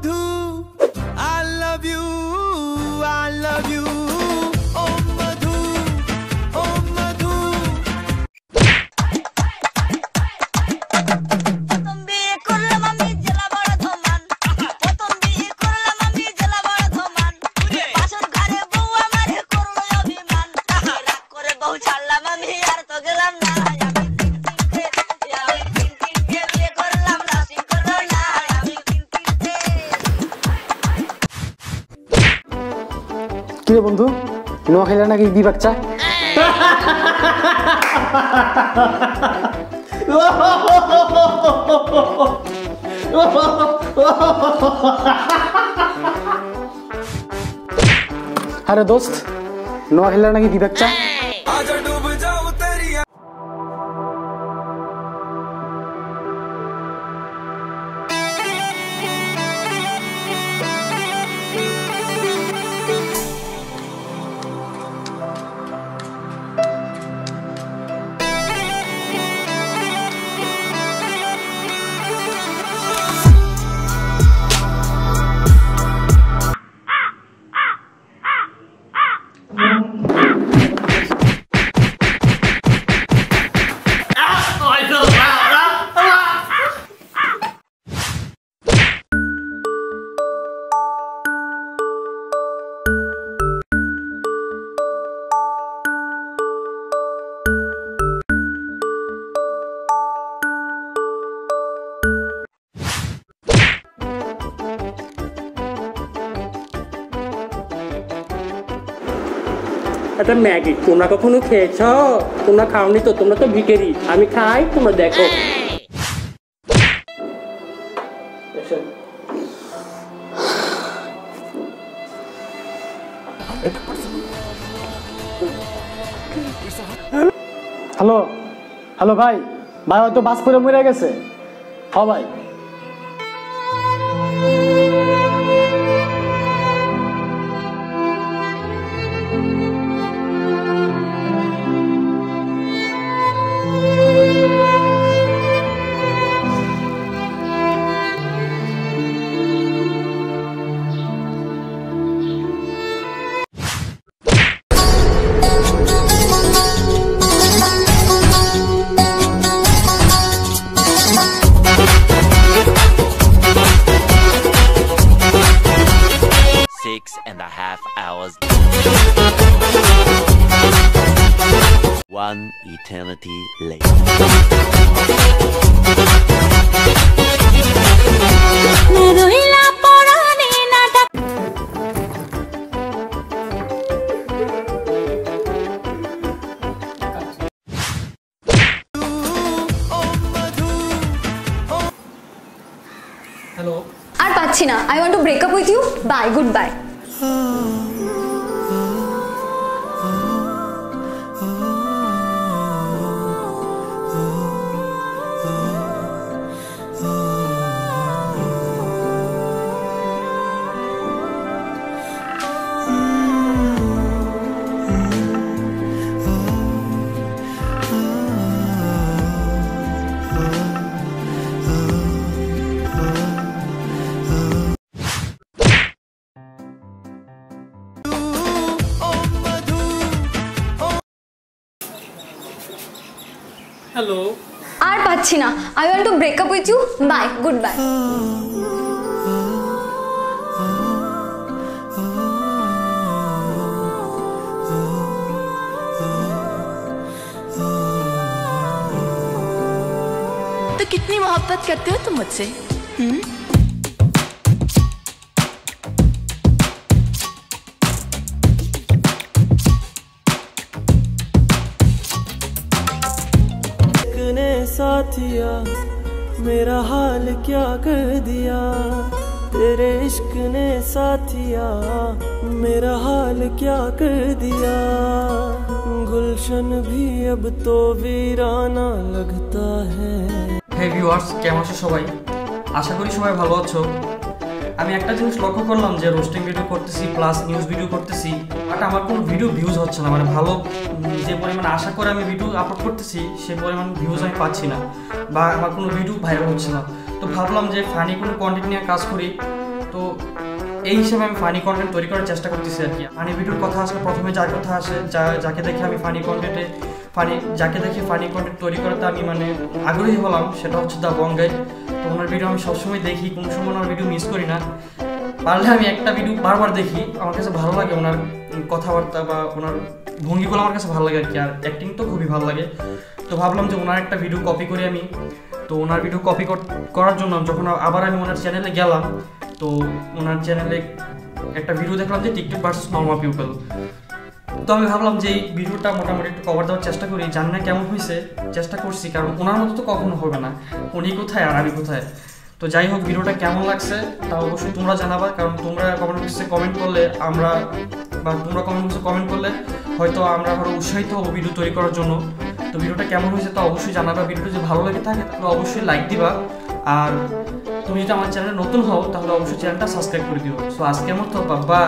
Madhu, I love you, I love you. Oh Madhu, oh Madhu. কিরে বন্ধু নোয়া খেলে নাকি দিবাক চা আরে দোস্ত নোয়া খেলে নাকি দিবাক চা এটা ম্যাগি তোমরা কখনো খেয়েছো? তোমরা খাওনি তো, তোমরা তো ভিখারি। আমি খাই, তোমরা দেখো। হ্যালো হ্যালো ভাই ভাই হয়তো বাস পরে মরে গেছে। হ্যাঁ ভাই One eternity later. হ্যালো আর পাচ্ছি না। I want to break up with you. Bye, goodbye. Hello আর পাচ্ছি না। I want to break up with you. Bye, goodbye. तो कितनी मोहब्बत करते हो तुम मुझसे? साथिया मेरा हाल क्या कर दिया, तेरे इश्क ने साथिया मेरा हाल क्या कर दिया। गुलशन भी अब तो वीराना लगता है। হে ভিউয়ার্স, কেমন আছো সবাই? আশা করি সবাই ভালো আছো। আমি একটা জিনিস লক্ষ্য করলাম যে রোস্টিং ভিডিও করতেছি প্লাস নিউজ ভিডিও করতেছি, বাট আমার কোনো ভিডিও ভিউজ হচ্ছে না। মানে ভালো যে পরিমাণ আশা করে আমি ভিডিও আপলোড করতেছি সেই পরিমাণ ভিউজ আমি পাচ্ছি না, বা আমার কোনো ভিডিও ভাইরাল হচ্ছে না। তো ভাবলাম যে ফানি কোনো কন্টেন্ট নিয়ে কাজ করি, তো এই হিসেবে আমি ফানি কন্টেন্ট তৈরি করার চেষ্টা করতেছি আর কি। ফানি ভিডিওর কথা আসলে প্রথমে যার কথা আসে, যাকে দেখে আমি ফানি কন্টেন্ট তৈরি করাতে আমি মানে আগ্রহী হলাম, সেটা হচ্ছে দ্য বঙ্গাই। তো ওনার ভিডিও আমি সবসময় দেখি, কোনো সময় ওনার ভিডিও মিস করি না। পারলে আমি একটা ভিডিও বারবার দেখি, আমার কাছে ভালো লাগে ওনার কথাবার্তা বা ওনার ভঙ্গিগুলো আমার কাছে ভালো লাগে আর কি। আর অ্যাক্টিং তো খুবই ভালো লাগে। তো ভাবলাম যে ওনার একটা ভিডিও কপি করি আমি। তো ওনার ভিডিও কপি করার জন্য যখন আবার আমি ওনার চ্যানেলে গেলাম, তো ওনার চ্যানেলে একটা ভিডিও দেখলাম যে টিকটক ভার্সেস নর্মাল পিপল। তো আমি ভাবলাম যে এই ভিডিওটা মোটামুটি একটু কভার দেওয়ার চেষ্টা করি, জানি না কেমন হয়েছে, চেষ্টা করছি, কারণ ওনার মতো তো কখনো হবে না, উনি কোথায় আর আমি কোথায়। তো যাই হোক, ভিডিওটা কেমন লাগছে তা অবশ্যই তোমরা জানাবা, কারণ তোমরা কমেন্ট বক্সে কমেন্ট করলে কমেন্ট করলে হয়তো আমরা আরও উৎসাহিত হবো ভিডিও তৈরি করার জন্য। তো ভিডিওটা কেমন হয়েছে তা অবশ্যই জানাবা। ভিডিওটা যদি ভালো লেগে থাকে তাহলে অবশ্যই লাইক দিবা, আর তুমি যদি আমার চ্যানেলে নতুন হও তাহলে অবশ্যই চ্যানেলটা সাবস্ক্রাইব করে দিও। সো আজকের মতো বাবা।